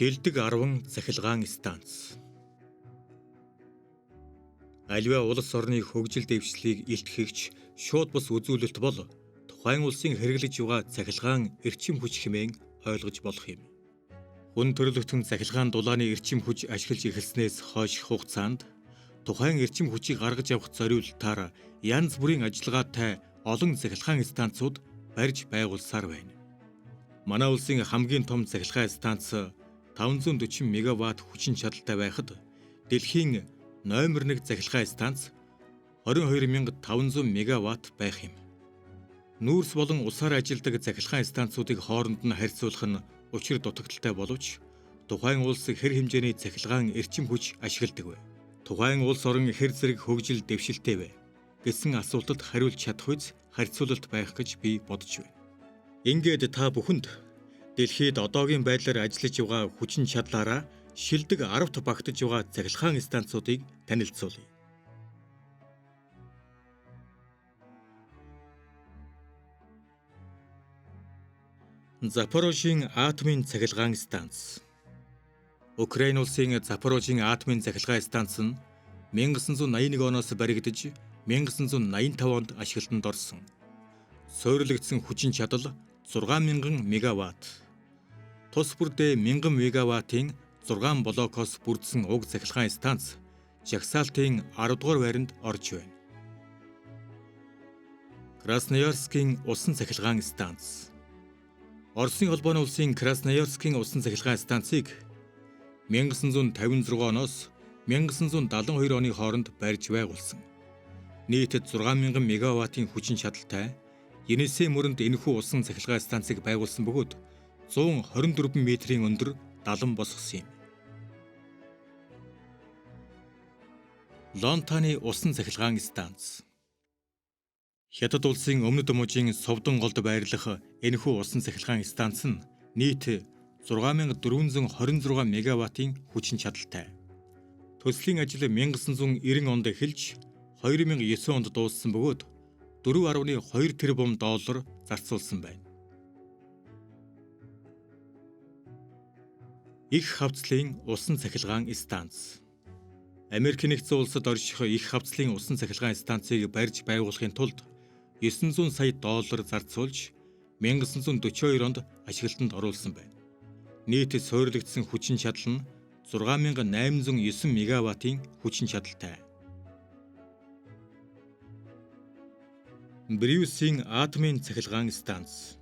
Шилдэг 10 цахилгаан станц. Аливаа улс орны хөгжил дэвшлийг илтгэгч шууд бус үзүүлэлт бол тухайн улсын хэрэглэж байгаа цахилгаан эрчим хүч хэмээн ойлгож болох юм. Хүн төрөлхтөн цахилгаан дулааны эрчим хүч ашиглаж эхэлснээс хойш хугацаанд тухайн эрчим хүчийг гаргаж авах зориулалтаар янз бүрийн ажиллагаатай олон цахилгаан станцууд барьж байгуулсаар байна. Манай улсын хамгийн том цахилгаан станц 540 мегаватт хүчин чадалтай байхад дэлхийн номер 1 цахилгаан станц 22500 мегаватт байх юм. Нүүрс болон улсаар ажилладаг цахилгаан станцуудыг хооронд нь харьцуулах нь учир дутагдaltaй боловч тухайн улс хэр хэмжээний цахилгаан эрчим хүч ашигладаг вэ? Тухайн улс орон хэр зэрэг хөгжил дэвшилтэй вэ гэсэн асуултад хариулж чадах үс харьцуулалт байх гэж би бодож байна. Ингээд та бүхэнд дэлхийд одоогийн байдлаар ажиллаж байгаа хүчин чадлаараа шилдэг 10-т багтаж байгаа цахилгаан станцуудыг танилцуулъя. Запорожийн атомын цахилгаан станц. Украин улсын Запорожийн атомын цахилгаан станц нь 1981 оноос баригдаж 1985 онд ашиглалтанд орсон. Суйрлагдсан хүчин чадал 6000 мегаватт. Тус бүрдээ 1000 мегаваттын 6 блокоос бүрдсэн уг цахилгаан станц жагсаалтын 10 дугаар байранд орж байна. Красноярскийн усан цахилгаан станц. Оросын холбооны улсын Красноярскийн усан цахилгаан станцыг 1956 оноос 1972 оны хооронд барьж байгуулсан. Нийтэд 6000 мегаваттын хүчин чадалтай Енисей мөрөнд энэхүү усан цахилгаан станцыг байгуулсан бөгөөд 124 метрийн өндөр далан босгосон юм. Лонтаны усан цахилгаан станц. Хятад улсын Өмнөд мужийн Совдон голд байрлах энэхүү усан цахилгаан станц нь нийт 6426 мегаваттын хүчин чадалтай. Төслийн ажил 1990 онд эхэлж 2009 онд дууссан бөгөөд 4.2 тэрбум доллар зарцуулсан байна. Их хавцлын усан цахилгаан станц. Америк нэгдсэн улсад орших их хавцлын усан цахилгаан станцыг барьж байгуулахын тулд 900 сая доллар зарцуулж 1942 онд ашиглалтанд оруулсан байна. Нийт суйрлагдсан хүчин чадал нь 6809 мегаваттын хүчин чадалтай. Брюсийн атомын цахилгаан станц.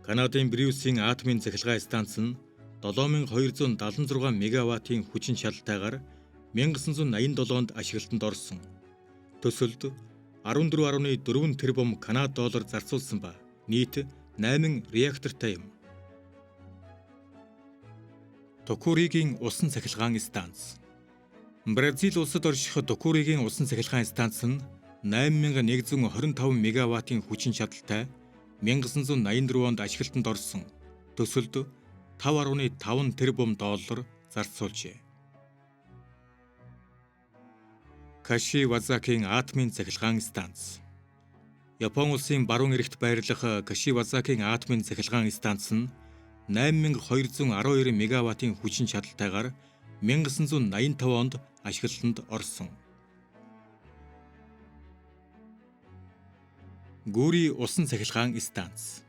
Канадын Брюсийн атомын цахилгаан станц нь 7276 мегаваттын хүчин чадалтайгаар 1987 онд ашиглалтанд орсон. Төсөлд 14.4 тэрбум канад доллар зарцуулсан ба нийт 8 реактортай юм. Токуригийн усан цахилгаан станц. Бразил улсад орших Токуригийн усан цахилгаан станц нь 8125 мегаваттын хүчин чадалтай 1984 онд ашиглалтанд орсон. Төсөлд 5.5 тэрбум доллар зарцуулжээ. Кашивазакийн атомын цахилгаан станц. Япон улсын баруун эрэгт байрлах Кашивазакийн атомын цахилгаан станц нь 8212 мегаваттын хүчин чадалтайгаар 1985 онд ашиглалтанд орсон. Гүри усан цахилгаан станц.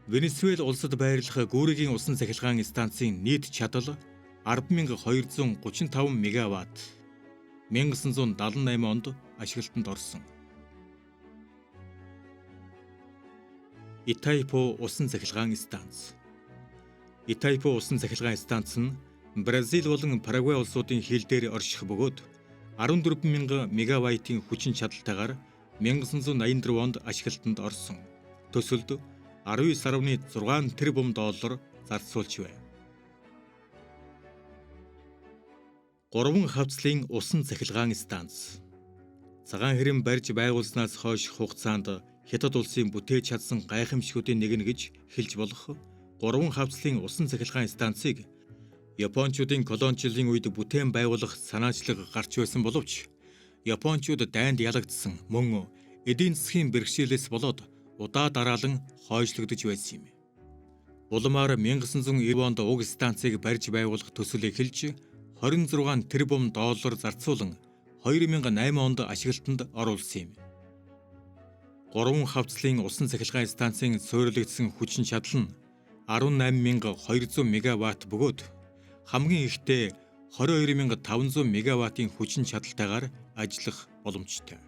Венесуэл улсад байрлах Гүригийн усан цахилгаан станцын нийт чадал 10235 мегаватт. 1978 онд ашиглалтанд орсон. Итайпо усан цахилгаан станц. Итайпо усан цахилгаан станц нь Бразил болон Парагвай улсуудын хил дээр орших бөгөөд 14000 мегаваттын хүчин чадалтайгаар 1984 онд ашиглалтанд орсон. Төсөлд 19.6 тэрбум доллар зарцуулж байна. 3 хавцлын усан цахилгаан станц. Цагаан хэрэм барьж байгуулснаас хойш хугацаанд Хятад улсын бүтээж чадсан гайхамшигуудын нэг нь гэж хэлж болох 3 хавцлын усан цахилгаан станцыг Япончуудын колоничлалын үед бүтээн байгуулах санаачлаг гарч байсан боловч Япончууд дайнд ялагдсан мөн эдийн засгийн бэрхшээлээс болоод удаа дараалан хойшлогдож байсан юм. Улмаар 1990 онд уг станцыг барьж байгуулах төсөл эхэлж 26 тэрбум доллар зарцуулан 2008 онд ашиглалтанд оруулсан юм. 3 хавцлын усан цахилгаан станцын суурилагдсан хүчин чадал нь 18200 мегаватт бөгөөд хамгийн ихдээ 22500 мегаваттын хүчин чадалтайгаар ажиллах боломжтой.